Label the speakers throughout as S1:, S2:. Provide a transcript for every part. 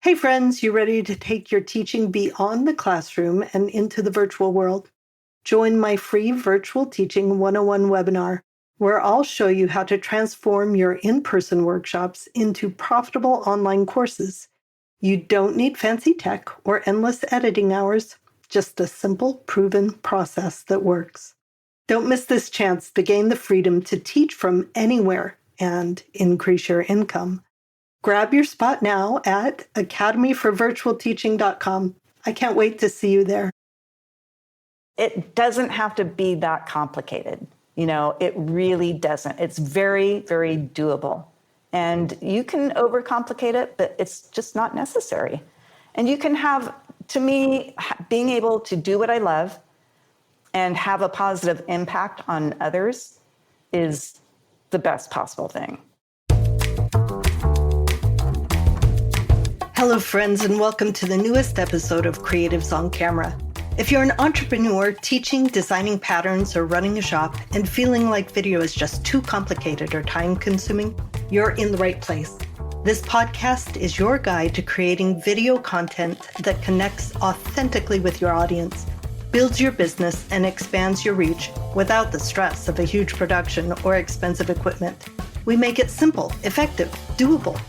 S1: Hey friends, you ready to take your teaching beyond the classroom and into the virtual world? Join my free Virtual Teaching 101 webinar, where I'll show you how to transform your in-person workshops into profitable online courses. You don't need fancy tech or endless editing hours, just a simple, proven process that works. Don't miss this chance to gain the freedom to teach from anywhere and increase your income. Grab your spot now at academyforvirtualteaching.com. I can't wait to see you there.
S2: It doesn't have to be that complicated. It really doesn't. It's very, very doable. And you can overcomplicate it, but it's just not necessary. And you can have, to me, being able to do what I love and have a positive impact on others is the best possible thing.
S1: Hello, friends, and welcome to the newest episode of Creatives on Camera. If you're an entrepreneur teaching, designing patterns, or running a shop and feeling like video is just too complicated or time-consuming, you're in the right place. This podcast is your guide to creating video content that connects authentically with your audience, builds your business, and expands your reach without the stress of a huge production or expensive equipment. We make it simple, effective, doable.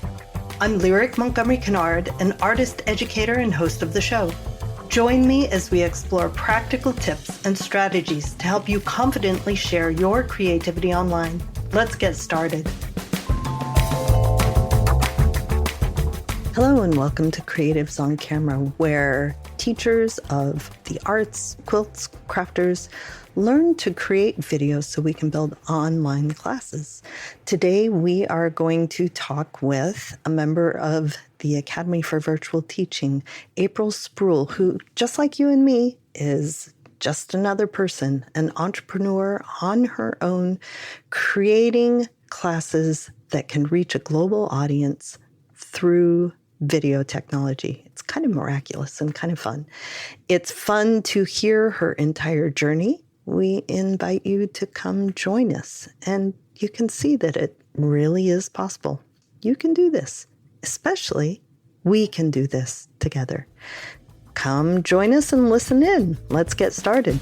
S1: I'm Lyric Montgomery Kinard, an artist, educator, and host of the show. Join me as we explore practical tips and strategies to help you confidently share your creativity online. Let's get started. Hello and welcome to Creatives on Camera, where teachers of the arts, quilts, crafters, learn to create videos so we can build online classes. Today, we are going to talk with a member of the Academy for Virtual Teaching, April Sproule, who, just like you and me, is just another person, an entrepreneur on her own, creating classes that can reach a global audience through video technology. It's kind of miraculous and kind of fun. It's fun to hear her entire journey. We invite you to come join us, and you can see that it really is possible. You can do this, especially we can do this together. Come join us and listen in. Let's get started.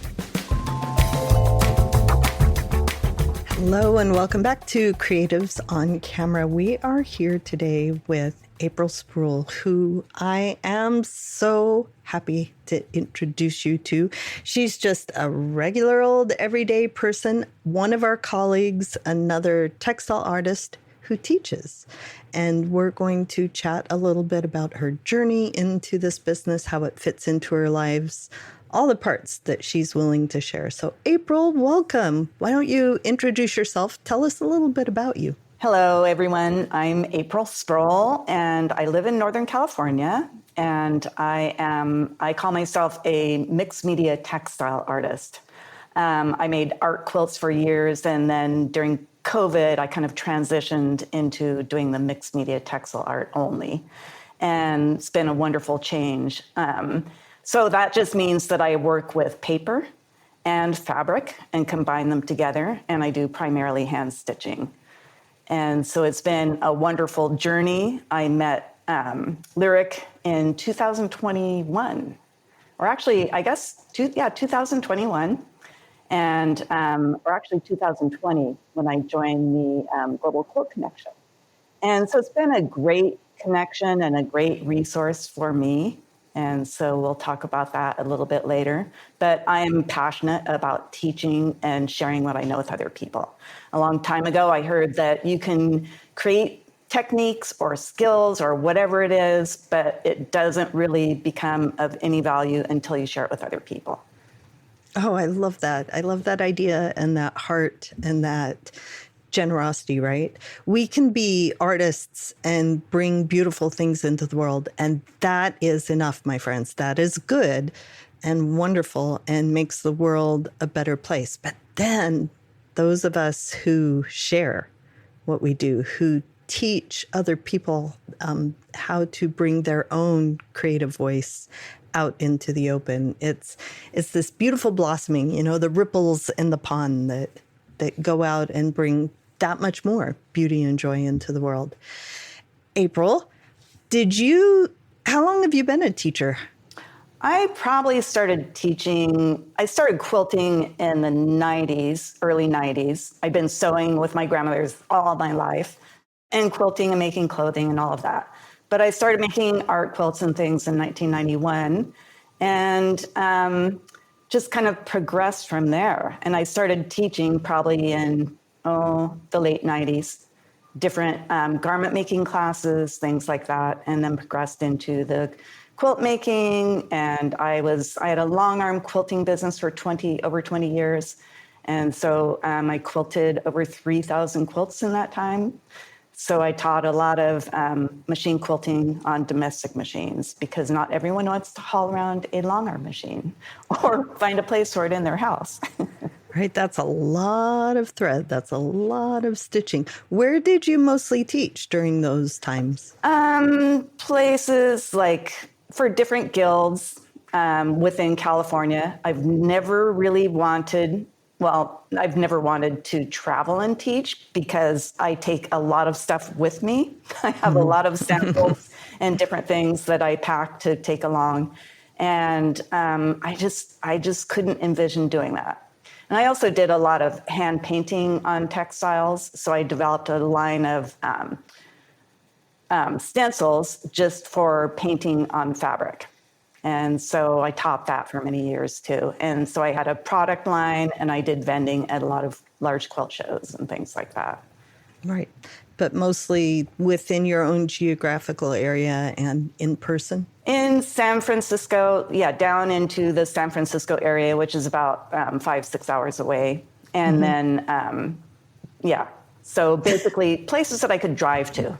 S1: Hello and welcome back to Creatives on Camera. We are here today with April Sproule, who I am so happy to introduce you to. She's just a regular old everyday person, one of our colleagues, another textile artist who teaches. And we're going to chat a little bit about her journey into this business, how it fits into her lives, all the parts that she's willing to share. So April, welcome. Why don't you introduce yourself? Tell us a little bit about you.
S2: Hello, everyone. I'm April Sproule, and I live in Northern California, and I call myself a mixed media textile artist. I made art quilts for years, and then during COVID, I kind of transitioned into doing the mixed media textile art only, and it's been a wonderful change. So that just means that I work with paper and fabric and combine them together, and I do primarily hand stitching. And so it's been a wonderful journey. I met Lyric in 2021, or actually, I guess, 2021, and or actually 2020 when I joined the Global Quilt Connection. And so it's been a great connection and a great resource for me. And so we'll talk about that a little bit later. But I am passionate about teaching and sharing what I know with other people. A long time ago, I heard that you can create techniques or skills or whatever it is, but it doesn't really become of any value until you share it with other people.
S1: Oh, I love that. I love that idea and that heart and that generosity, right? We can be artists and bring beautiful things into the world. And that is enough, my friends. That is good and wonderful and makes the world a better place. But then those of us who share what we do, who teach other people how to bring their own creative voice out into the open, it's this beautiful blossoming, the ripples in the pond that go out and bring that much more beauty and joy into the world. April, did you How long have you been a teacher?
S2: I probably started teaching, I started quilting in the 90s, early 90s. I've been sewing with my grandmothers all my life and quilting and making clothing and all of that. But I started making art quilts and things in 1991 and just kind of progressed from there. And I started teaching probably in, the late 90s, different garment making classes, things like that, and then progressed into the quilt making. And I had a long arm quilting business for over 20 years. And so I quilted over 3,000 quilts in that time. So I taught a lot of machine quilting on domestic machines because not everyone wants to haul around a long arm machine or find a place for it in their house.
S1: Right, that's a lot of thread. That's a lot of stitching. Where did you mostly teach during those times?
S2: Places like for different guilds within California. I've never wanted to travel and teach because I take a lot of stuff with me. I have a lot of samples and different things that I pack to take along. And I just couldn't envision doing that. And I also did a lot of hand painting on textiles. So I developed a line of stencils just for painting on fabric. And so I taught that for many years too. And so I had a product line and I did vending at a lot of large quilt shows and things like that.
S1: Right. But mostly within your own geographical area and in person?
S2: In San Francisco, down into the San Francisco area, which is about 5-6 hours away. And then, so basically places that I could drive to.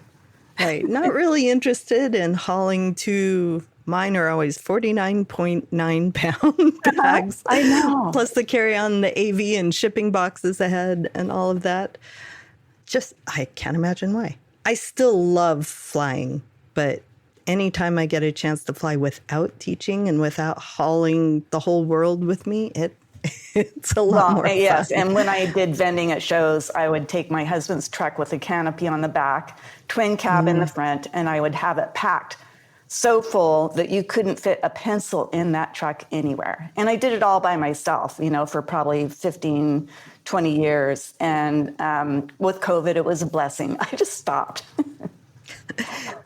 S1: Right. Not really interested in hauling to, mine are always 49.9 pound bags.
S2: I know.
S1: Plus the carry on the AV and shipping boxes ahead and all of that. I can't imagine why. I still love flying, but anytime I get a chance to fly without teaching and without hauling the whole world with me, it's a lot more fun.
S2: Yes, and when I did vending at shows, I would take my husband's truck with a canopy on the back, twin cab in the front, and I would have it packed so full that you couldn't fit a pencil in that truck anywhere. And I did it all by myself, for probably 15, 20 years. And with COVID, it was a blessing. I just stopped.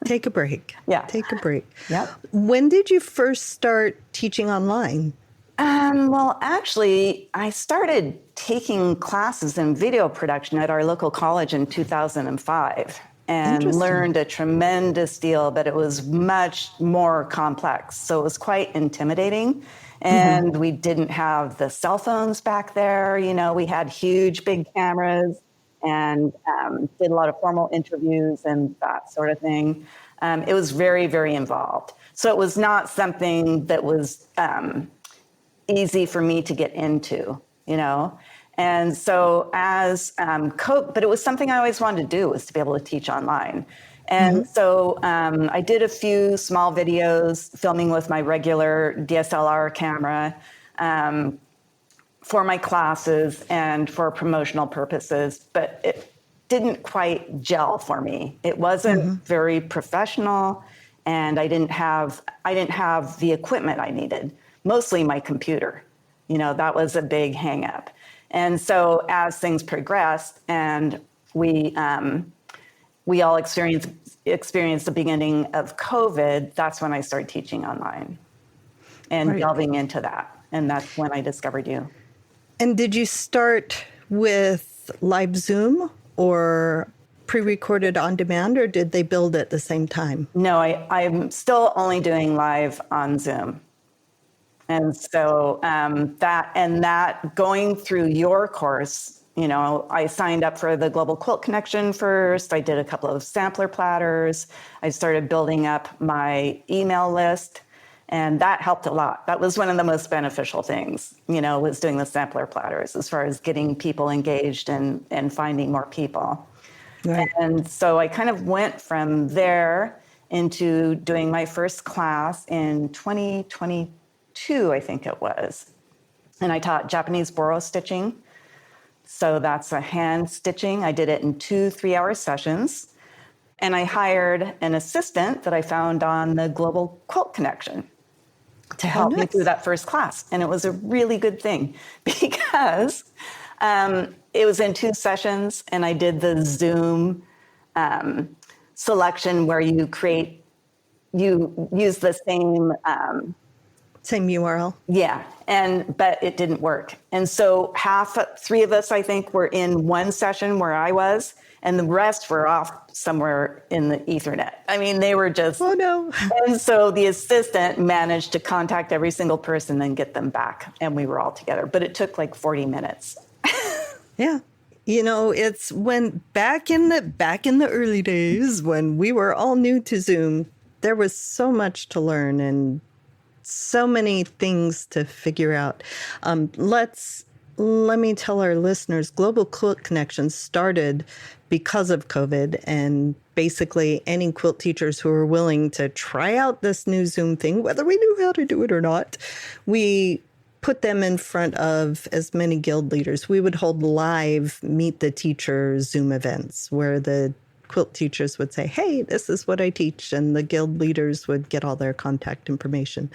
S1: Take a break.
S2: Yeah.
S1: Take a break.
S2: Yep.
S1: When did you first start teaching online?
S2: Well, actually, I started taking classes in video production at our local college in 2005 and learned a tremendous deal, but it was much more complex. So it was quite intimidating. And we didn't have the cell phones back there. We had huge, big cameras and did a lot of formal interviews and that sort of thing. It was very, very involved. So it was not something that was easy for me to get into, And so but it was something I always wanted to do, was to be able to teach online. And so I did a few small videos filming with my regular DSLR camera for my classes and for promotional purposes, but it didn't quite gel for me. It wasn't very professional, and I didn't have the equipment I needed, mostly my computer. That was a big hang up. And so as things progressed and we all experienced the beginning of COVID, that's when I started teaching online and delving into that. And that's when I discovered you.
S1: And did you start with live Zoom or pre-recorded on demand, or did they build at the same time?
S2: No, I'm still only doing live on Zoom. And so that going through your course, I signed up for the Global Quilt Connection first. I did a couple of sampler platters. I started building up my email list, and that helped a lot. That was one of the most beneficial things, was doing the sampler platters as far as getting people engaged and finding more people. Right. And so I kind of went from there into doing my first class in 2022, I think it was. And I taught Japanese boro stitching. So that's a hand stitching. I did it in 2 3-hour sessions. And I hired an assistant that I found on the Global Quilt Connection to help me through that first class. And it was a really good thing because it was in 2 sessions, and I did the Zoom selection where you use the same
S1: same URL.
S2: Yeah, but it didn't work. And so 3 of us, I think, were in one session where I was, and the rest were off somewhere in the Ethernet. I mean, they were just,
S1: oh no.
S2: And so the assistant managed to contact every single person and get them back, and we were all together. But it took like 40 minutes.
S1: Yeah. It's when back in the early days when we were all new to Zoom, there was so much to learn and so many things to figure out. Let me tell our listeners, Global Quilt Connection started because of COVID, and basically any quilt teachers who were willing to try out this new Zoom thing, whether we knew how to do it or not, we put them in front of as many guild leaders. We would hold live Meet the Teacher Zoom events where the quilt teachers would say, hey, this is what I teach. And the guild leaders would get all their contact information.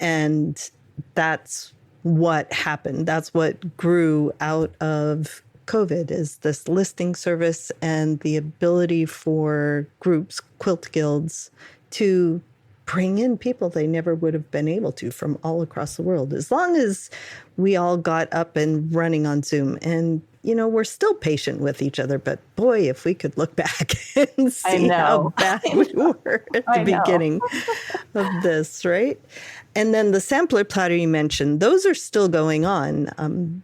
S1: And that's what happened. That's what grew out of COVID, is this listing service and the ability for groups, quilt guilds, to bring in people they never would have been able to from all across the world, as long as we all got up and running on Zoom. And, we're still patient with each other, but boy, if we could look back and see how bad we were at the beginning of this, right? And then the sampler platter you mentioned, those are still going on.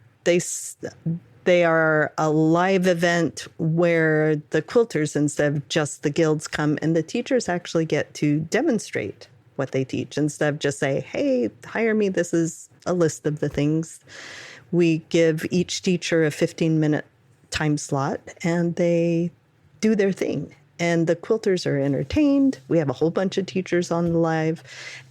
S1: They are a live event where the quilters, instead of just the guilds, come, and the teachers actually get to demonstrate what they teach instead of just say, hey, hire me. This is a list of the things. We give each teacher a 15-minute time slot, and they do their thing. And the quilters are entertained. We have a whole bunch of teachers on the live.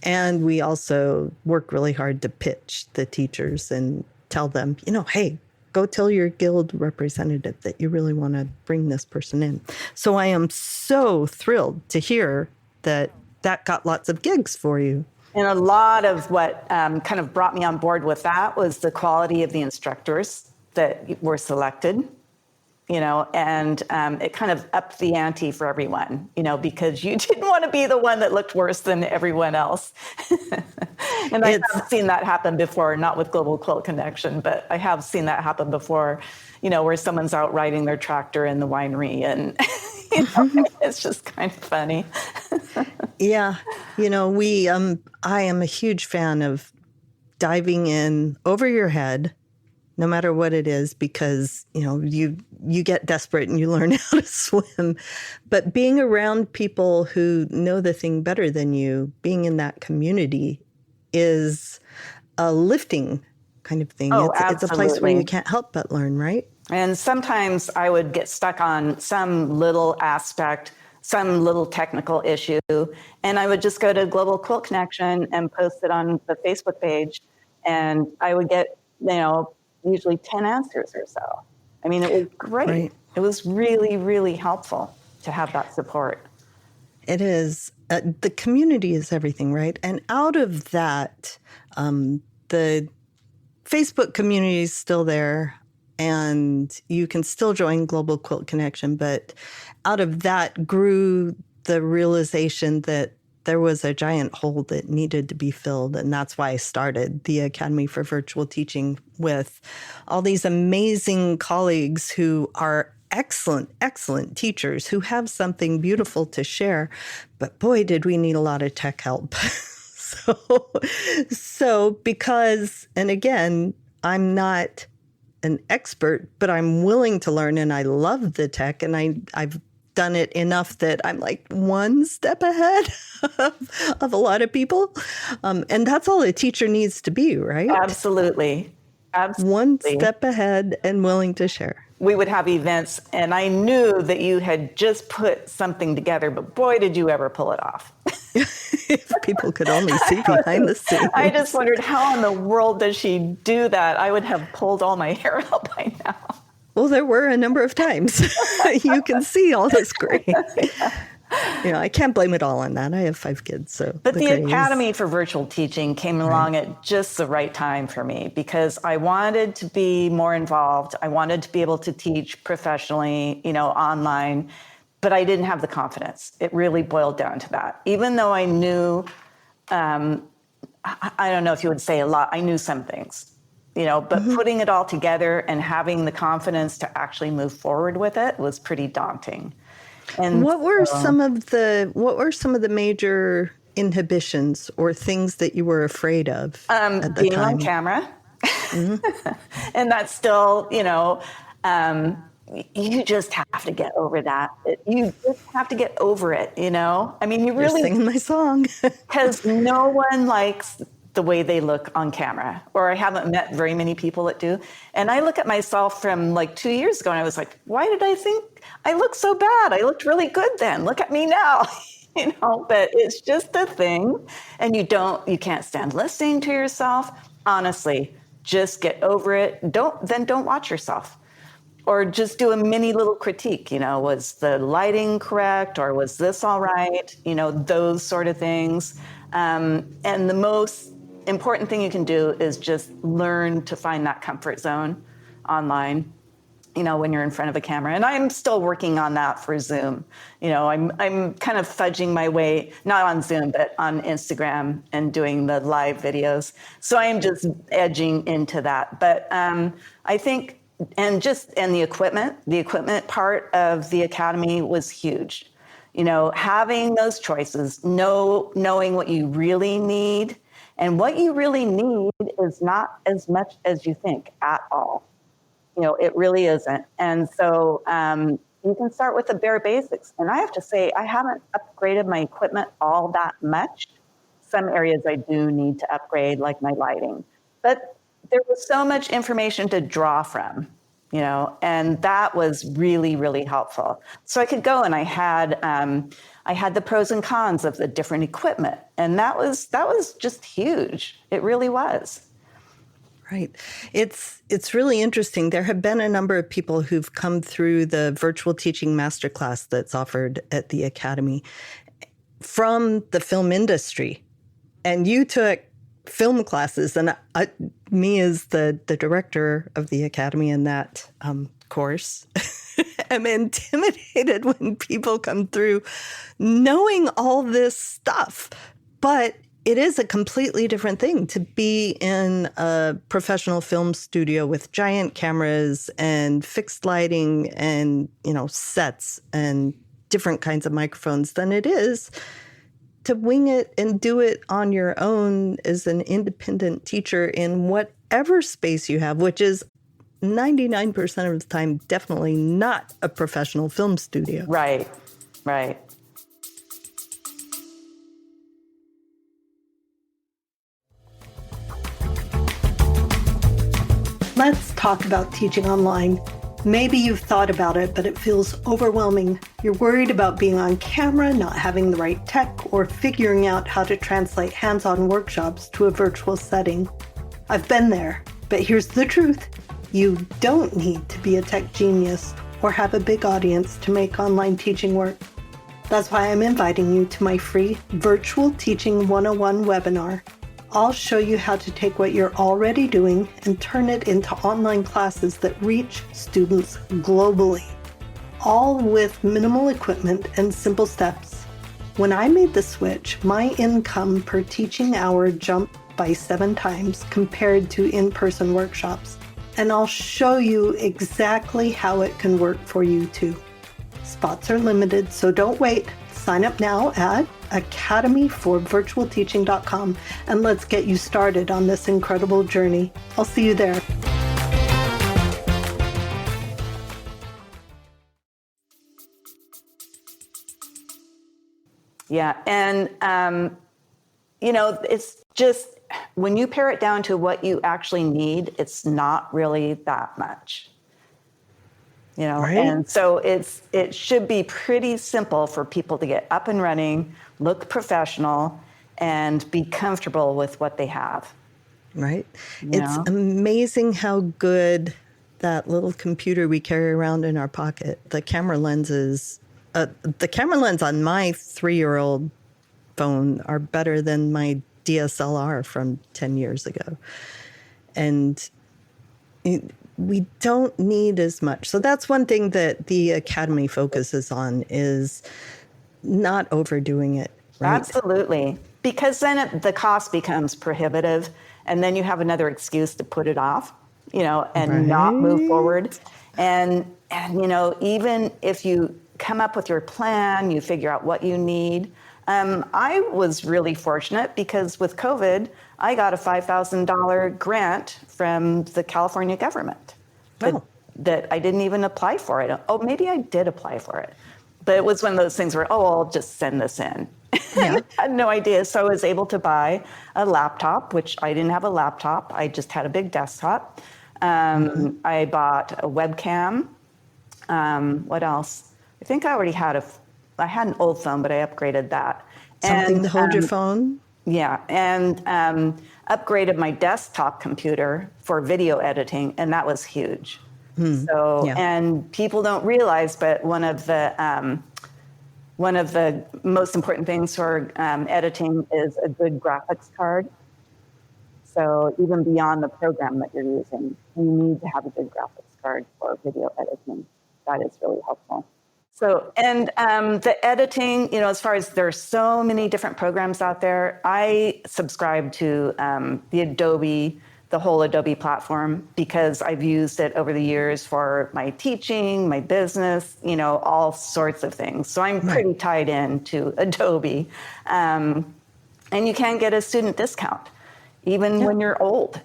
S1: And we also work really hard to pitch the teachers and tell them, hey, go tell your guild representative that you really want to bring this person in. So I am so thrilled to hear that got lots of gigs for you.
S2: And a lot of what kind of brought me on board with that was the quality of the instructors that were selected, and it kind of upped the ante for everyone, because you didn't want to be the one that looked worse than everyone else. And I have seen that happen before, not with Global Quilt Connection, but I have seen that happen before, where someone's out riding their tractor in the winery, and it's just kind of funny.
S1: Yeah. I am a huge fan of diving in over your head, no matter what it is, because, you get desperate and you learn how to swim. But being around people who know the thing better than you, being in that community, is a lifting kind of thing.
S2: Oh,
S1: it's a place where you can't help but learn, right?
S2: And sometimes I would get stuck on some little aspect, some little technical issue, and I would just go to Global Quilt Connection and post it on the Facebook page, and I would get, usually 10 answers or so. I mean, it was great. Right. It was really, really helpful to have that support.
S1: It is. The community is everything, right? And out of that, the Facebook community is still there, and you can still join Global Quilt Connection. But out of that grew the realization that there was a giant hole that needed to be filled. And that's why I started the Academy for Virtual Teaching, with all these amazing colleagues who are excellent, excellent teachers who have something beautiful to share. But boy, did we need a lot of tech help. So because, and again, I'm not an expert, but I'm willing to learn, and I love the tech, and I've done it enough that I'm like one step ahead of a lot of people. And that's all a teacher needs to be, right?
S2: Absolutely. Absolutely.
S1: One step ahead and willing to share.
S2: We would have events, and I knew that you had just put something together, but boy, did you ever pull it off.
S1: If people could only see behind the scenes.
S2: I just wondered, how in the world does she do that? I would have pulled all my hair out by now.
S1: Well, there were a number of times. You can see all this gray. I can't blame it all on that. I have 5 kids, so.
S2: But the Academy for Virtual Teaching came along at just the right time for me because I wanted to be more involved. I wanted to be able to teach professionally, online, but I didn't have the confidence. It really boiled down to that. Even though I knew, I don't know if you would say a lot, I knew some things, but putting it all together and having the confidence to actually move forward with it was pretty daunting. And
S1: what were some of the major inhibitions or things that you were afraid of at the
S2: being
S1: time?
S2: on camera? And that's still, you just have to get over that. You just have to get over it, I mean, you really—
S1: You're singing my song.
S2: Because no one likes the way they look on camera, or I haven't met very many people that do. And I look at myself from like 2 years ago and I was like, why did I think I looked so bad? I looked really good then. Look at me now. But it's just a thing. And you can't stand listening to yourself. Honestly, just get over it. Don't watch yourself. Or just do a mini little critique, was the lighting correct? Or was this all right? Those sort of things. And the most important thing you can do is just learn to find that comfort zone online, when you're in front of a camera. And I'm still working on that for Zoom. I'm kind of fudging my way, not on Zoom, but on Instagram and doing the live videos. So I'm just edging into that. But I think, and the equipment part of the Academy was huge. Having those choices, knowing what you really need. And what you really need is not as much as you think at all. It really isn't. And so you can start with the bare basics. And I have to say, I haven't upgraded my equipment all that much. Some areas I do need to upgrade, like my lighting. But there was so much information to draw from, and that was really, really helpful. So I could go and I had the pros and cons of the different equipment. And that was just huge. It really was.
S1: Right. It's really interesting. There have been a number of people who've come through the virtual teaching masterclass that's offered at the Academy from the film industry. And you took film classes, and me as the director of the Academy in that course, am intimidated when people come through knowing all this stuff. But it is a completely different thing to be in a professional film studio with giant cameras and fixed lighting and, sets and different kinds of microphones than it is to wing it and do it on your own as an independent teacher in whatever space you have, which is 99% of the time definitely not a professional film studio.
S2: Right.
S1: Let's talk about teaching online. Maybe you've thought about it, but it feels overwhelming. You're worried about being on camera, not having the right tech, or figuring out how to translate hands-on workshops to a virtual setting. I've been there, but here's the truth. You don't need to be a tech genius or have a big audience to make online teaching work. That's why I'm inviting you to my free Virtual Teaching 101 webinar. I'll show you how to take what you're already doing and turn it into online classes that reach students globally, all with minimal equipment and simple steps. When I made the switch, my income per teaching hour jumped by 7 times compared to in-person workshops. And I'll show you exactly how it can work for you too. Spots are limited, so don't wait. Sign up now at academyforvirtualteaching.com and let's get you started on this incredible journey. I'll see you there.
S2: Yeah. And, it's just when you pare it down to what you actually need, it's not really that much.
S1: Right.
S2: And so it should be pretty simple for people to get up and running, look professional, and be comfortable with what they have.
S1: Right. It's amazing how good that little computer we carry around in our pocket. The camera lenses, the camera lens on my 3-year-old phone are better than my DSLR from 10 years ago. And we don't need as much. So that's one thing that the Academy focuses on, is not overdoing it. Right?
S2: Absolutely. Because then the cost becomes prohibitive, and then you have another excuse to put it off, and not move forward. And even if you come up with your plan, you figure out what you need. I was really fortunate because with COVID, I got a $5,000 grant from the California government that I didn't even apply for it. Oh, maybe I did apply for it. But it was one of those things where, I'll just send this in. Yeah. I had no idea. So I was able to buy a laptop, which I didn't have a laptop. I just had a big desktop. I bought a webcam. What else? I think I already had I had an old phone, but I upgraded that.
S1: Something to hold your phone?
S2: Yeah. And upgraded my desktop computer for video editing. And that was huge. And people don't realize, but one of the most important things for editing is a good graphics card. So even beyond the program that you're using, you need to have a good graphics card for video editing. That is really helpful. So, and the editing, as far as there's so many different programs out there, I subscribe to the whole Adobe platform, because I've used it over the years for my teaching, my business, all sorts of things. So I'm pretty tied in to Adobe. And you can get a student discount, even when you're old.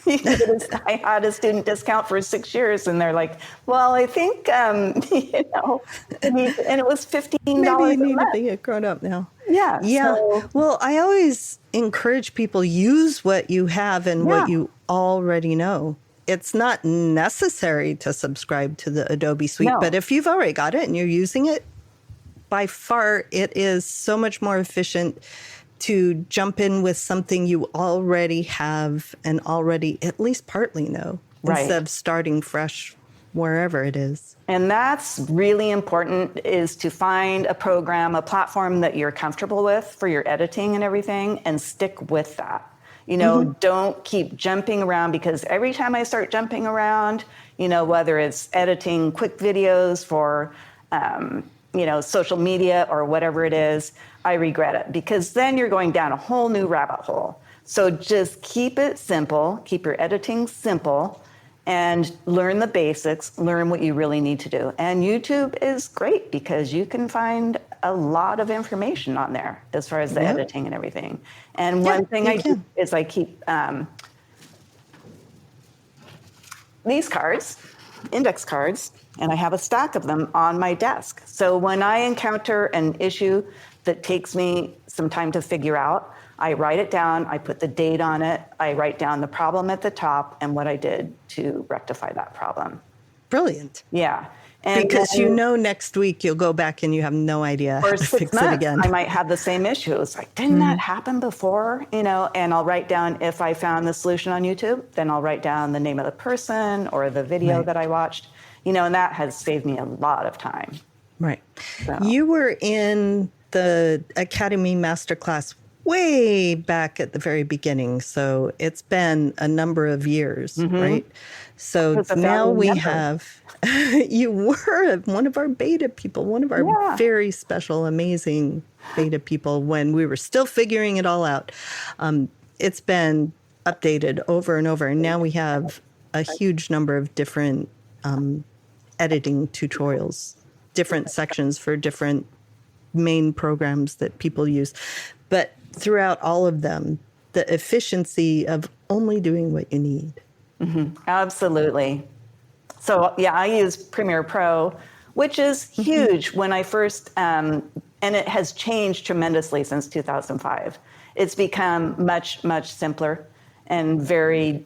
S2: I had a student discount for 6 years, and they're like, well, I think, and it was $15
S1: Maybe you need
S2: a month.
S1: to be a grown up now.
S2: Yeah.
S1: So. Well, I always encourage people, use what you have and what you already know. It's not necessary to subscribe to the Adobe suite, but if you've already got it and you're using it, by far, it is so much more efficient to jump in with something you already have and already at least partly know, instead of starting fresh wherever it is.
S2: And that's really important, is to find a program, a platform that you're comfortable with for your editing and everything, and stick with that. Don't keep jumping around, because every time I start jumping around, whether it's editing quick videos for, social media or whatever it is, I regret it, because then you're going down a whole new rabbit hole. So just keep it simple, keep your editing simple, and learn the basics, learn what you really need to do. And YouTube is great, because you can find a lot of information on there as far as the editing and everything. And one thing I do is I keep these cards, index cards, and I have a stack of them on my desk. So when I encounter an issue that takes me some time to figure out, I write it down, I put the date on it, I write down the problem at the top and what I did to rectify that problem.
S1: Brilliant.
S2: Yeah.
S1: And because next week you'll go back and you have no idea how to fix it again.
S2: I might have the same issue. It's like, didn't that happen before? And I'll write down, if I found the solution on YouTube, then I'll write down the name of the person or the video that I watched, and that has saved me a lot of time.
S1: Right. So. You were in the Academy Masterclass way back at the very beginning. So it's been a number of years, right? So now we have, you were one of our beta people, one of our very special, amazing beta people when we were still figuring it all out. It's been updated over and over. And now we have a huge number of different editing tutorials, different sections for different main programs that people use. But throughout all of them, the efficiency of only doing what you need.
S2: Mm-hmm. Absolutely. So I use Premiere Pro, which is huge. When I first, and it has changed tremendously since 2005. It's become much, much simpler and very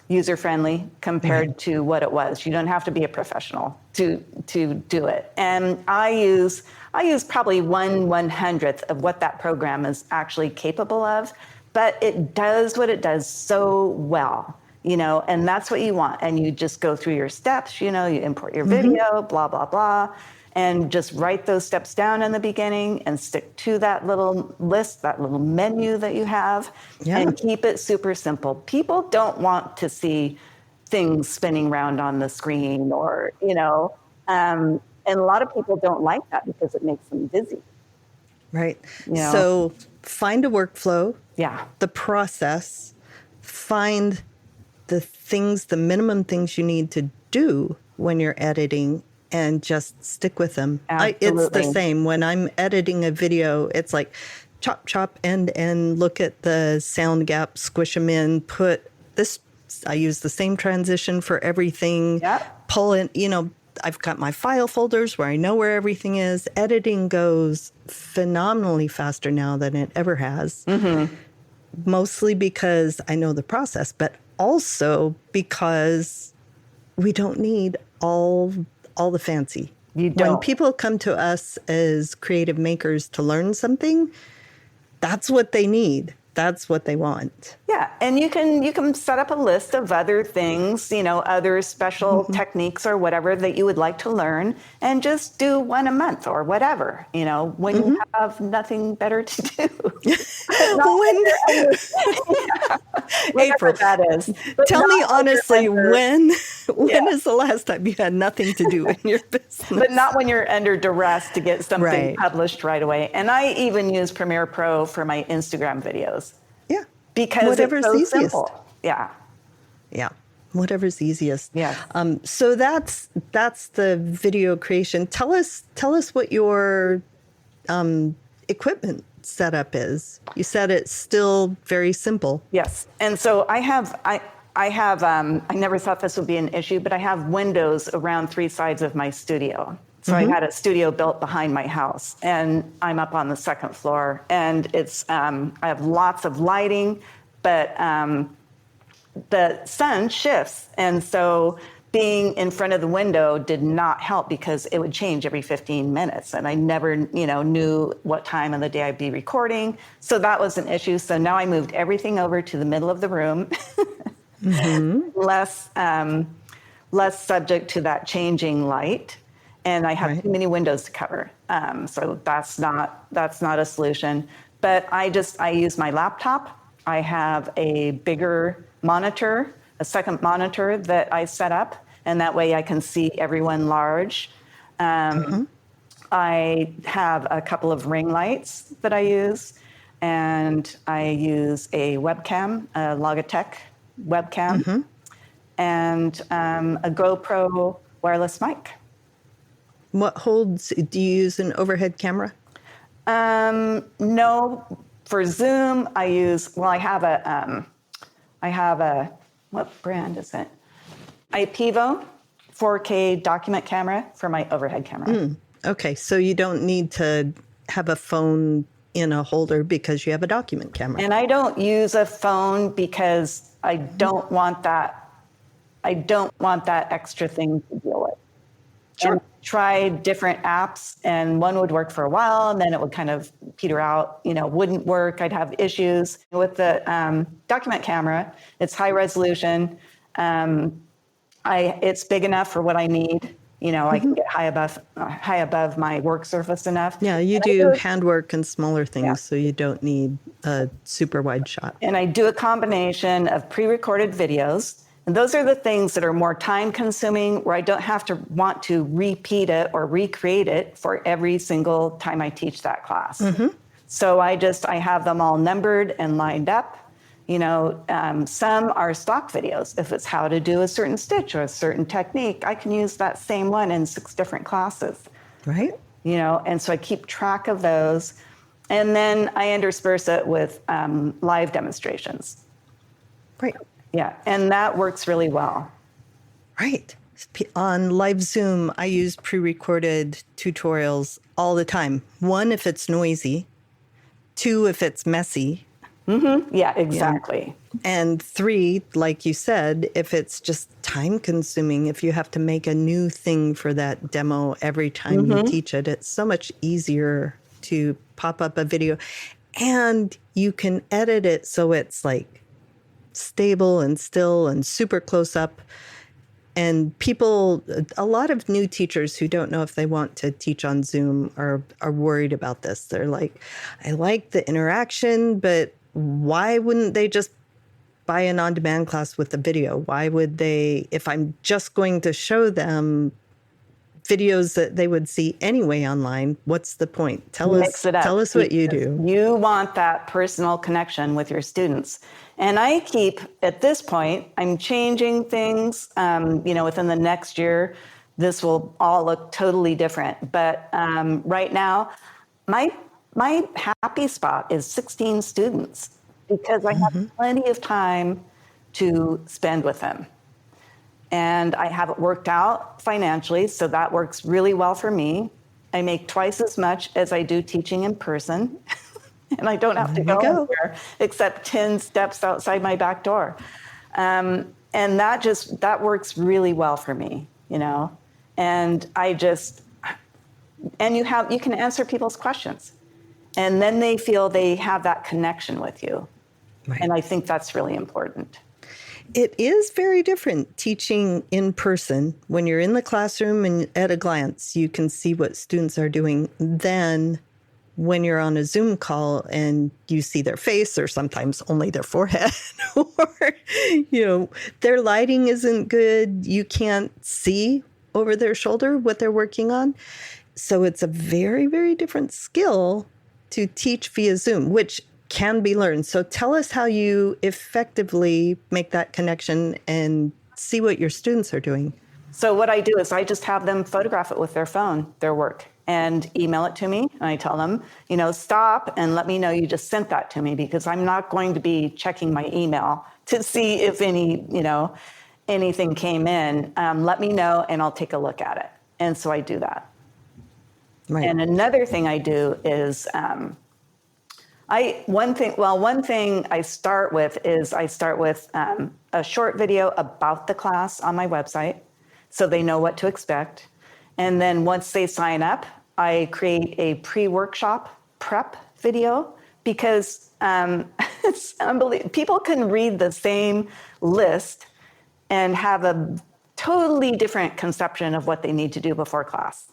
S2: user-friendly compared to what it was. You don't have to be a professional to do it. And I use probably 1/100th of what that program is actually capable of, but it does what it does so well. and that's what you want. And you just go through your steps, you import your video, blah, blah, blah, and just write those steps down in the beginning and stick to that little list, that little menu that you have, and keep it super simple. People don't want to see things spinning around on the screen or, and a lot of people don't like that because it makes them busy.
S1: Right. So find a workflow.
S2: Yeah.
S1: The process, find the minimum things you need to do when you're editing, and just stick with them. It's the same. When I'm editing a video, it's like chop, chop, and look at the sound gaps, squish them in, put this. I use the same transition for everything. Pull in, I've got my file folders where I know where everything is. Editing goes phenomenally faster now than it ever has. Mostly because I know the process, but also because we don't need all the fancy.
S2: You don't.
S1: When people come to us as creative makers to learn something, that's what they need. That's what they want.
S2: Yeah, and you can set up a list of other things, other special techniques or whatever that you would like to learn, and just do one a month or whatever, when you have nothing better to do.
S1: April,
S2: that is.
S1: Tell me honestly, when is the last time you had nothing to do in your business?
S2: But not when you're under duress to get something published right away. And I even use Premiere Pro for my Instagram videos.
S1: Yeah.
S2: Because
S1: whatever's
S2: it's so
S1: easiest.
S2: simple. Yeah.
S1: Yeah. Whatever's easiest.
S2: Yeah.
S1: So that's the video creation. Tell us what your equipment setup is. You said it's still very simple.
S2: Yes. And so I have I never thought this would be an issue, but I have windows around 3 sides of my studio. So I had a studio built behind my house, and I'm up on the 2nd floor, and it's I have lots of lighting, but the sun shifts, and so being in front of the window did not help because it would change every 15 minutes, and I never knew what time of the day I'd be recording. So that was an issue. So now I moved everything over to the middle of the room, less subject to that changing light. And I have too many windows to cover. So that's not a solution. But I use my laptop. I have a bigger monitor, a second monitor that I set up, and that way I can see everyone large. I have a couple of ring lights that I use, and I use a webcam, a Logitech webcam, and a GoPro wireless mic.
S1: What holds? Do you use an overhead camera?
S2: No, for Zoom I use. Well, I have a. What brand is it? IPEVO 4K document camera for my overhead camera.
S1: Okay, so you don't need to have a phone in a holder because you have a document camera.
S2: And I don't use a phone because I don't want that. I don't want that extra thing to deal with.
S1: Sure.
S2: And tried different apps, and one would work for a while, and then it would kind of peter out, wouldn't work. I'd have issues with the document camera. It's high resolution. It's big enough for what I need. I can get high above my work surface enough.
S1: Yeah, you do handwork and smaller things, so you don't need a super wide shot.
S2: And I do a combination of pre-recorded videos. And those are the things that are more time consuming, where I don't have to want to repeat it or recreate it for every single time I teach that class. So I have them all numbered and lined up. Some are stock videos. If it's how to do a certain stitch or a certain technique, I can use that same one in 6 different classes.
S1: Right.
S2: And so I keep track of those. And then I intersperse it with live demonstrations.
S1: Right.
S2: Yeah, and that works really well.
S1: Right. On live Zoom, I use pre-recorded tutorials all the time. 1, if it's noisy. 2, if it's messy.
S2: Yeah, exactly.
S1: Yeah. And 3, like you said, if it's just time consuming, if you have to make a new thing for that demo every time you teach it, it's so much easier to pop up a video. And you can edit it so it's like stable and still and super close up. And people, a lot of new teachers who don't know if they want to teach on Zoom are worried about this. They're like, I like the interaction, but why wouldn't they just buy an on-demand class with the video? Why would they, if I'm just going to show them videos that they would see anyway online, what's the point? Tell us what you do.
S2: You want that personal connection with your students. And I keep, at this point, I'm changing things, within the next year, this will all look totally different. But right now, my happy spot is 16 students because I have plenty of time to spend with them. And I have it worked out financially, so that works really well for me. I make twice as much as I do teaching in person, and I don't have to go anywhere except 10 steps outside my back door. And that works really well for me, And you can answer people's questions, and then they feel they have that connection with you. Right. And I think that's really important.
S1: It is very different teaching in person. When you're in the classroom and at a glance, you can see what students are doing, than when you're on a Zoom call and you see their face or sometimes only their forehead or, their lighting isn't good. You can't see over their shoulder what they're working on. So it's a very, very different skill to teach via Zoom, which can be learned. So tell us how you effectively make that connection and see what your students are doing.
S2: So what I do is I just have them photograph it with their phone, their work, and email it to me. And I tell them, stop and let me know you just sent that to me, because I'm not going to be checking my email to see if anything came in. Let me know and I'll take a look at it. And so I do that. Right. And another thing I do is, one thing I start with is a short video about the class on my website, so they know what to expect. And then once they sign up, I create a pre-workshop prep video, because it's unbelievable. People can read the same list and have a totally different conception of what they need to do before class.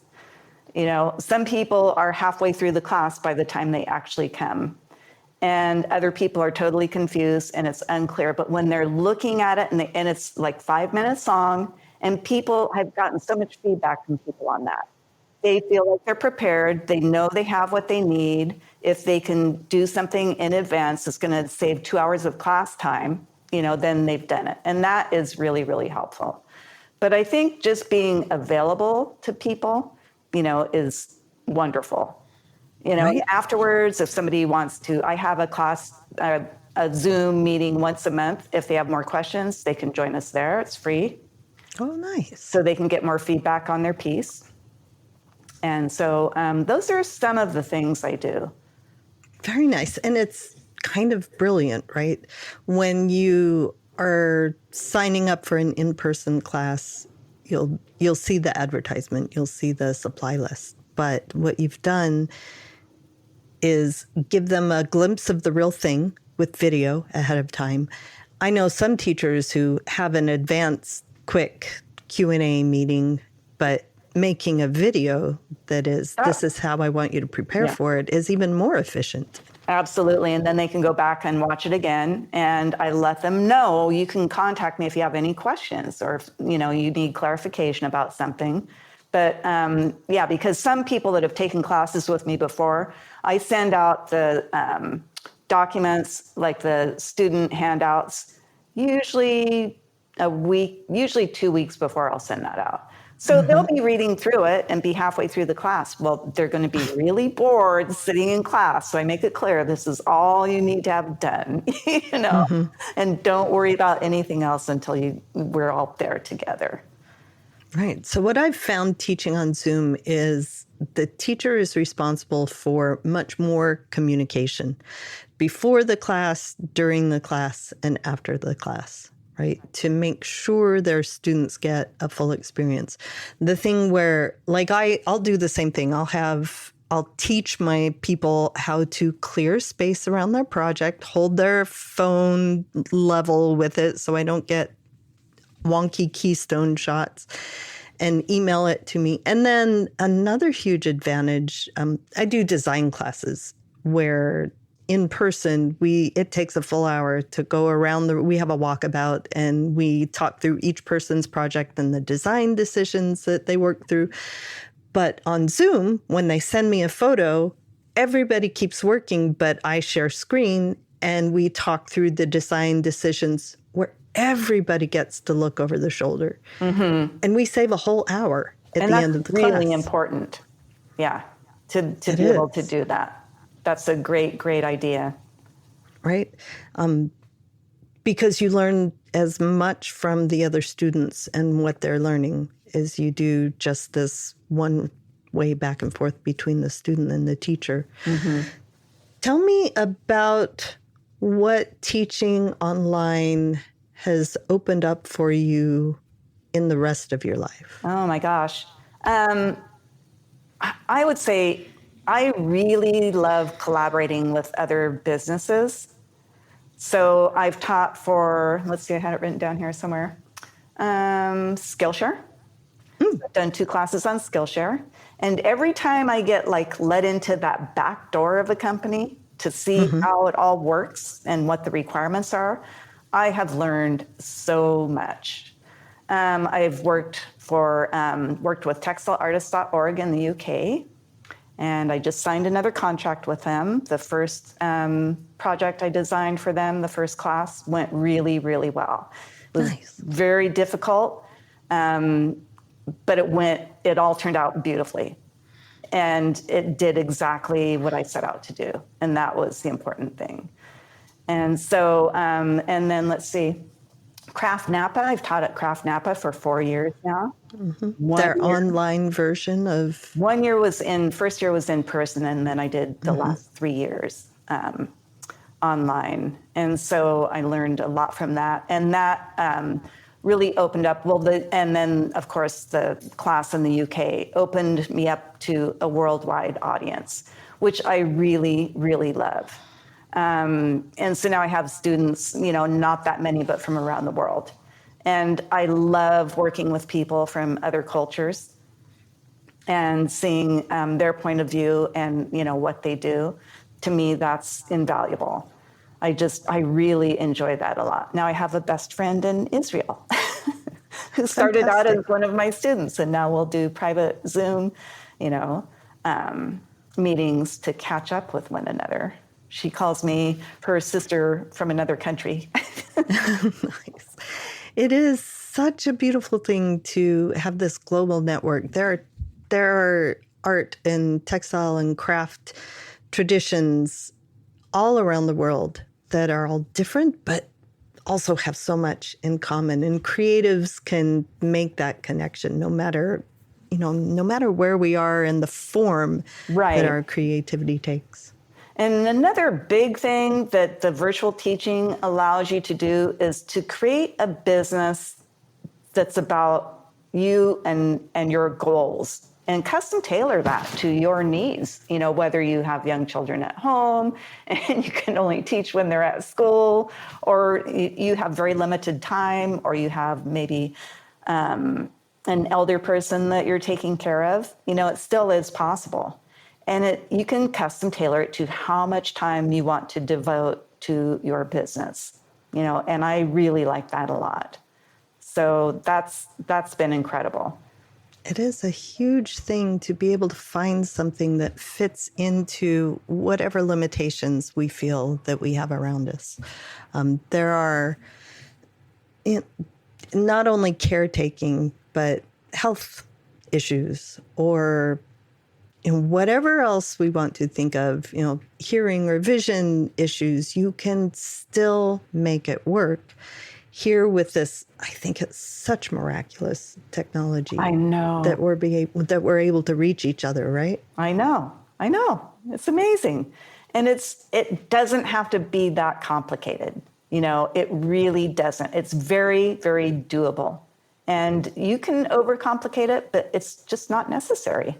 S2: Some people are halfway through the class by the time they actually come. And other people are totally confused and it's unclear. But when they're looking at it and it's like 5 minutes long, and people have gotten so much feedback from people on that. They feel like they're prepared. They know they have what they need. If they can do something in advance, it's going to save 2 hours of class time, then they've done it. And that is really, really helpful. But I think just being available to people, is wonderful. Right. Afterwards, if somebody wants to, I have a class, a Zoom meeting once a month. If they have more questions, they can join us there. It's free.
S1: Oh, nice.
S2: So they can get more feedback on their piece. And so those are some of the things I do.
S1: Very nice. And it's kind of brilliant, right? When you are signing up for an in-person class, you'll see the advertisement, you'll see the supply list. But what you've done is give them a glimpse of the real thing with video ahead of time. I know some teachers who have an advanced, quick Q&A meeting, but making a video that is, this is how I want you to prepare for it, is even more efficient.
S2: Absolutely. And then they can go back and watch it again. And I let them know, you can contact me if you have any questions or if, you need clarification about something. But because some people that have taken classes with me before, I send out the documents, like the student handouts, usually 2 weeks before I'll send that out. So they'll be reading through it and be halfway through the class. Well, they're going to be really bored sitting in class. So I make it clear, this is all you need to have done, and don't worry about anything else until we're all there together.
S1: Right. So what I've found teaching on Zoom is the teacher is responsible for much more communication before the class, during the class, and after the class, right? To make sure their students get a full experience. The thing where, like, I'll do the same thing. I'll I'll teach my people how to clear space around their project, hold their phone level with it so I don't get wonky keystone shots, and email it to me. And then another huge advantage, I do design classes where in person, it takes a full hour to go around we have a walkabout and we talk through each person's project and the design decisions that they work through. But on Zoom, when they send me a photo, everybody keeps working, but I share screen and we talk through the design decisions where everybody gets to look over the shoulder. Mm-hmm. And we save a whole hour at the end of the class.
S2: And that's really important. Yeah, to be able to do that. That's a great, great idea.
S1: Right? Because you learn as much from the other students and what they're learning as you do just this one way back and forth between the student and the teacher. Mm-hmm. Tell me about what teaching online has opened up for you in the rest of your life.
S2: Oh my gosh. I would say I really love collaborating with other businesses. So I've taught for, let's see, I had it written down here somewhere, Skillshare. I've done 2 classes on Skillshare. And every time I get let into that back door of a company to see how it all works and what the requirements are, I have learned so much. I've worked with textileartists.org in the UK. And I just signed another contract with them. The first project I designed for them, the first class, went really, really well. It was very difficult, but it all turned out beautifully. And it did exactly what I set out to do. And that was the important thing. And so, and then let's see, Craft Napa. I've taught at Craft Napa for 4 years now. Mm-hmm.
S1: Their online version of...
S2: First year was in person, and then I did the last 3 years online. And so I learned a lot from that. And that really opened up, and then of course the class in the UK opened me up to a worldwide audience, which I really, really love. And so now I have students, not that many, but from around the world. And I love working with people from other cultures and seeing their point of view and, what they do. To me, that's invaluable. I really enjoy that a lot. Now I have a best friend in Israel who started out as one of my students, and now we'll do private Zoom, meetings to catch up with one another. She calls me her sister from another country.
S1: Nice. It is such a beautiful thing to have this global network. There are art and textile and craft traditions all around the world that are all different, but also have so much in common. And creatives can make that connection no matter where we are in the form that our creativity takes.
S2: And another big thing that the virtual teaching allows you to do is to create a business that's about you and your goals, and custom tailor that to your needs. Whether you have young children at home and you can only teach when they're at school, or you have very limited time, or you have maybe an elder person that you're taking care of, it still is possible. And you can custom tailor it to how much time you want to devote to your business, and I really like that a lot. So that's been incredible.
S1: It is a huge thing to be able to find something that fits into whatever limitations we feel that we have around us. There are not only caretaking, but health issues, or whatever else we want to think of, hearing or vision issues. You can still make it work. Here with this, I think it's such miraculous technology.
S2: I know
S1: that we're able to reach each other, right?
S2: I know. It's amazing, and it doesn't have to be that complicated. It really doesn't. It's very, very doable, and you can overcomplicate it, but it's just not necessary.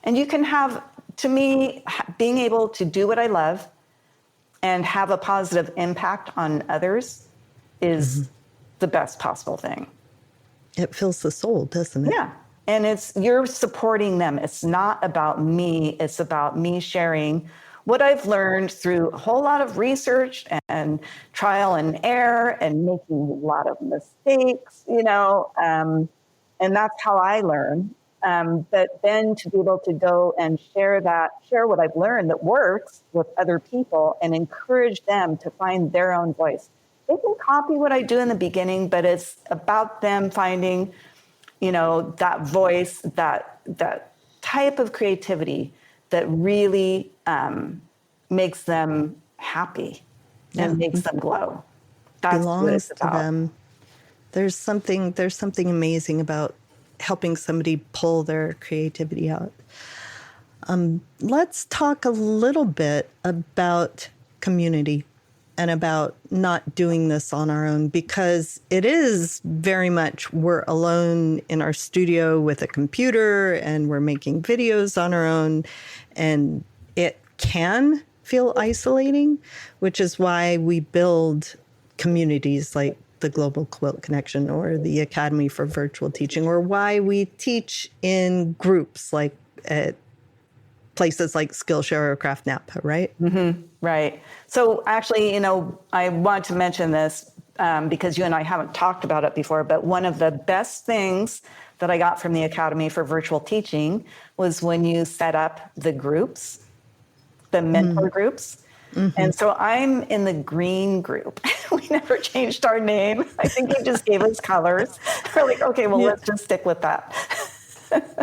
S2: And you can have to me, being able to do what I love and have a positive impact on others is the best possible thing.
S1: It fills the soul, doesn't it?
S2: Yeah. And you're supporting them. It's not about me. It's about me sharing what I've learned through a whole lot of research and trial and error and making a lot of mistakes, and that's how I learn. But then to be able to go and share what I've learned that works with other people and encourage them to find their own voice. They can copy what I do in the beginning, but it's about them finding, that voice, that type of creativity that really makes them happy and makes them glow. That's what it's
S1: Belongs to
S2: about.
S1: them. There's something amazing about helping somebody pull their creativity out. Let's talk a little bit about community and about not doing this on our own, because it is very much we're alone in our studio with a computer and we're making videos on our own, and it can feel isolating, which is why we build communities like the Global Quilt Connection or the Academy for Virtual Teaching, or why we teach in groups like at places like Skillshare or Craft Napa, right?
S2: Right. So actually, I want to mention this because you and I haven't talked about it before, but one of the best things that I got from the Academy for Virtual Teaching was when you set up the groups, the mentor groups. And so I'm in the green group. We never changed our name. I think they just gave us colors. We're like, okay, well, let's just stick with that.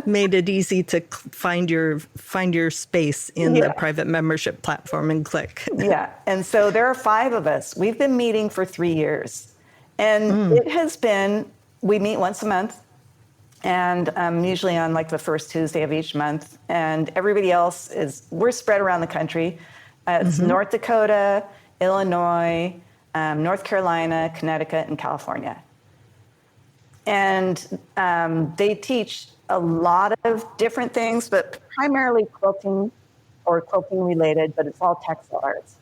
S1: Made it easy to find your space in the private membership platform and click.
S2: Yeah. And so there are 5 of us. We've been meeting for 3 years. And it has been, we meet once a month, and usually on like the first Tuesday of each month. And everybody else we're spread around the country. It's North Dakota, Illinois, North Carolina, Connecticut, and California. And they teach a lot of different things, but primarily quilting or quilting related, but it's all textile arts.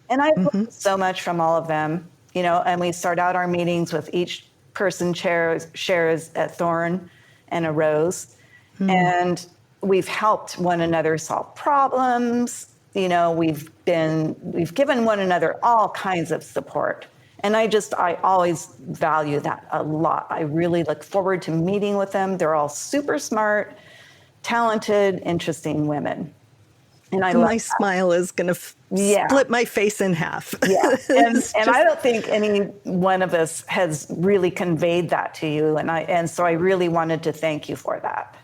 S2: And I've learned so much from all of them, and we start out our meetings with each person shares a thorn and a rose. And we've helped one another solve problems. We've given one another all kinds of support. And I always value that a lot. I really look forward to meeting with them. They're all super smart, talented, interesting women. And
S1: my smile is going to split my face in half.
S2: Yeah. And I don't think any one of us has really conveyed that to you. And so I really wanted to thank you for that.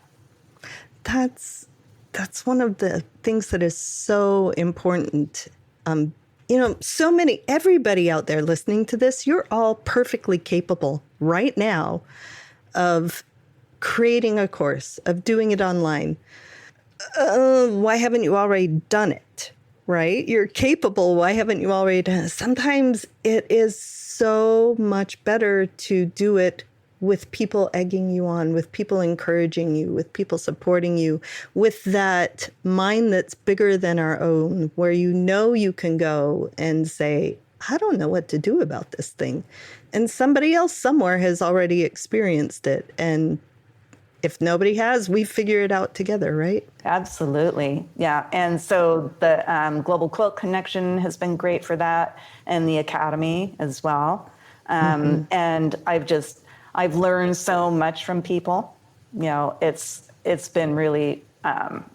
S1: That's one of the things that is so important. Everybody out there listening to this, you're all perfectly capable right now of creating a course, of doing it online. Why haven't you already done it, right? You're capable. Why haven't you already done it? Sometimes it is so much better to do it with people egging you on, with people encouraging you, with people supporting you, with that mind that's bigger than our own, where you can go and say, I don't know what to do about this thing. And somebody else somewhere has already experienced it. And if nobody has, we figure it out together, right?
S2: Absolutely. Yeah. And so the Global Quilt Connection has been great for that, and the Academy as well. And I've learned so much from people. It's been really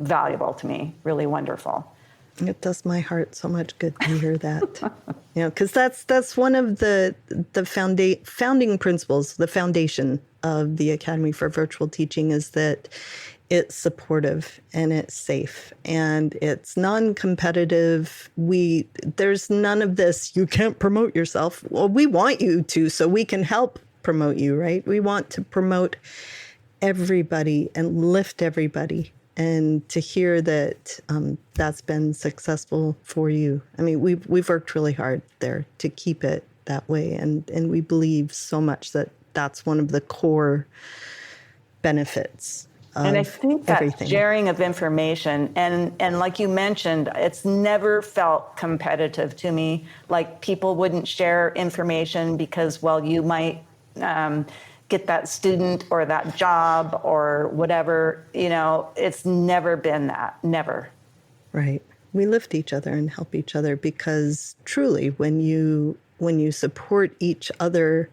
S2: valuable to me, really wonderful.
S1: It does my heart so much good to hear that. Because that's one of the founding principles, the foundation of the Academy for Virtual Teaching, is that it's supportive and it's safe and it's non-competitive. There's none of this, you can't promote yourself. Well, we want you to, so we can help promote you, right? We want to promote everybody and lift everybody. And to hear that that's been successful for you. I mean, we've worked really hard there to keep it that way. And we believe so much that that's one of the core benefits
S2: And I think that
S1: everything.
S2: sharing of information, and like you mentioned, it's never felt competitive to me. Like people wouldn't share information because, well, you might get that student or that job or whatever. It's never been that, never.
S1: Right. We lift each other and help each other because truly when you support each other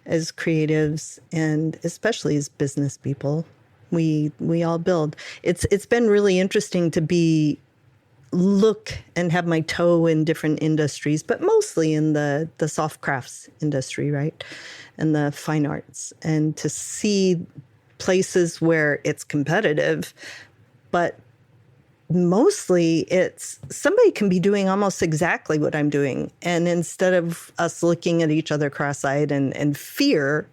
S1: as creatives and especially as business people, we all build. It's been really interesting to look and have my toe in different industries, but mostly in the soft crafts industry, right? And the fine arts, and to see places where it's competitive, but mostly it's somebody can be doing almost exactly what I'm doing. And instead of us looking at each other cross-eyed and fear,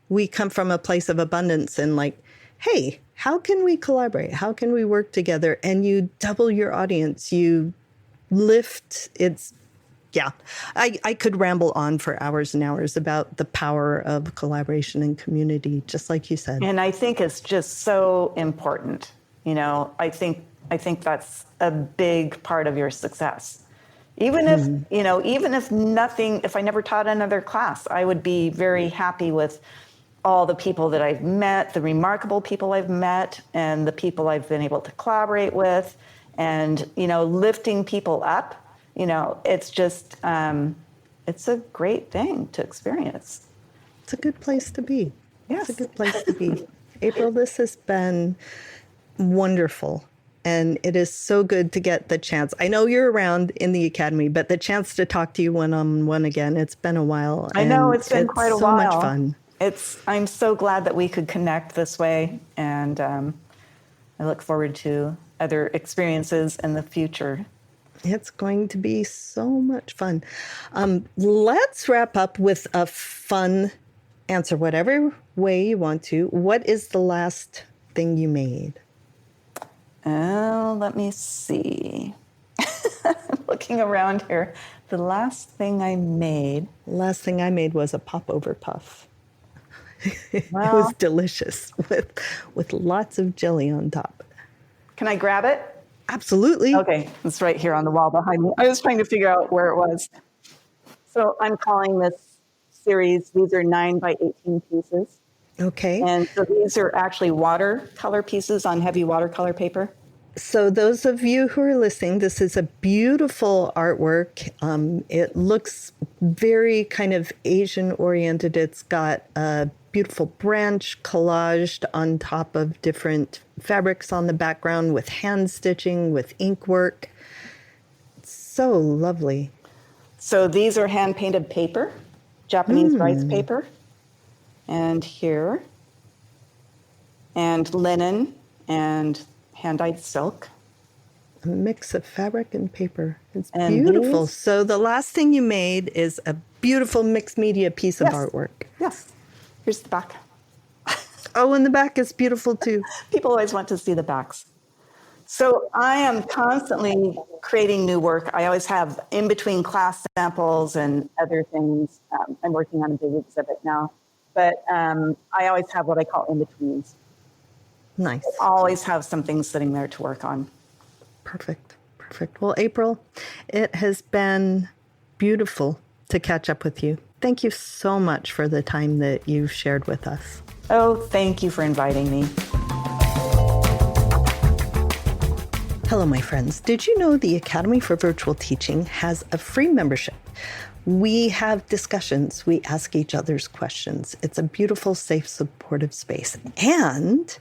S1: we come from a place of abundance and like, hey, how can we collaborate? How can we work together? And you double your audience. You lift. I could ramble on for hours and hours about the power of collaboration and community, just like you said.
S2: And I think it's just so important. I think that's a big part of your success. Even if, if I never taught another class, I would be very happy with all the people that I've met, the remarkable people I've met, and the people I've been able to collaborate with, and, lifting people up. It's just, it's a great thing to experience.
S1: It's a good place to be.
S2: Yes.
S1: It's a good place to be. April, this has been wonderful. And it is so good to get the chance. I know you're around in the Academy, but the chance to talk to you one-on-one again, it's been a while.
S2: I know, it's been quite a while.
S1: So much fun.
S2: I'm so glad that we could connect this way. And I look forward to other experiences in the future.
S1: It's going to be so much fun. Let's wrap up with a fun answer, whatever way you want to. What is the last thing you made?
S2: Oh, let me see. I'm looking around here. The last thing I made
S1: was a popover puff.
S2: Well,
S1: it was delicious with lots of jelly on top.
S2: Can I grab it?
S1: Absolutely.
S2: Okay, it's right here on the wall behind me. I was trying to figure out where it was. So I'm calling this series, these are 9 by 18 pieces.
S1: Okay.
S2: And so these are actually watercolor pieces on heavy watercolor paper.
S1: So those of you who are listening, this is a beautiful artwork. It looks very kind of Asian oriented. It's got a beautiful branch collaged on top of different fabrics on the background with hand stitching, with ink work. It's so lovely.
S2: So these are hand painted paper, Japanese rice paper. And here, and linen, and hand-dyed silk.
S1: A mix of fabric and paper. It's
S2: And
S1: beautiful.
S2: these-
S1: So the last thing you made is a beautiful mixed media piece of
S2: Yes.
S1: artwork.
S2: Yes. Here's the back.
S1: Oh, and the back is beautiful too.
S2: People always want to see the backs. So I am constantly creating new work. I always have in between class samples and other things. I'm working on a big exhibit now. But I always have what I call in-betweens.
S1: Nice.
S2: I always have something sitting there to work on.
S1: Perfect. Well, April, it has been beautiful to catch up with you. Thank you so much for the time that you've shared with us.
S2: Oh, thank you for inviting me.
S1: Hello, my friends. Did you know the Academy for Virtual Teaching has a free membership? We have discussions. We ask each other's questions. It's a beautiful, safe, supportive space. And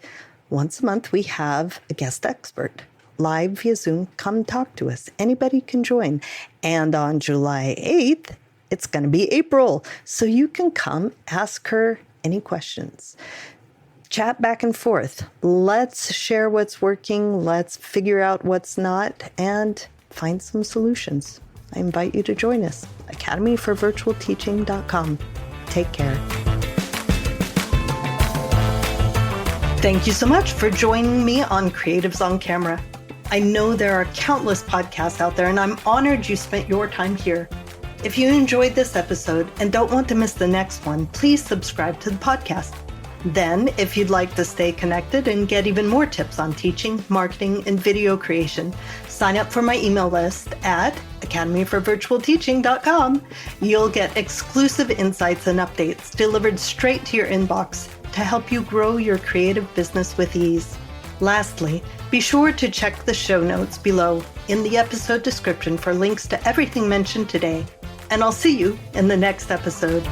S1: once a month, we have a guest expert live via Zoom. Come talk to us. Anybody can join. And on July 8th, it's going to be April. So you can come ask her any questions. Chat back and forth. Let's share what's working. Let's figure out what's not and find some solutions. I invite you to join us. academyforvirtualteaching.com. Take care. Thank you so much for joining me on Creatives on Camera. I know there are countless podcasts out there, and I'm honored you spent your time here. If you enjoyed this episode and don't want to miss the next one, please subscribe to the podcast. Then, if you'd like to stay connected and get even more tips on teaching, marketing, and video creation, sign up for my email list at academyforvirtualteaching.com. You'll get exclusive insights and updates delivered straight to your inbox to help you grow your creative business with ease. Lastly, be sure to check the show notes below in the episode description for links to everything mentioned today. And I'll see you in the next episode.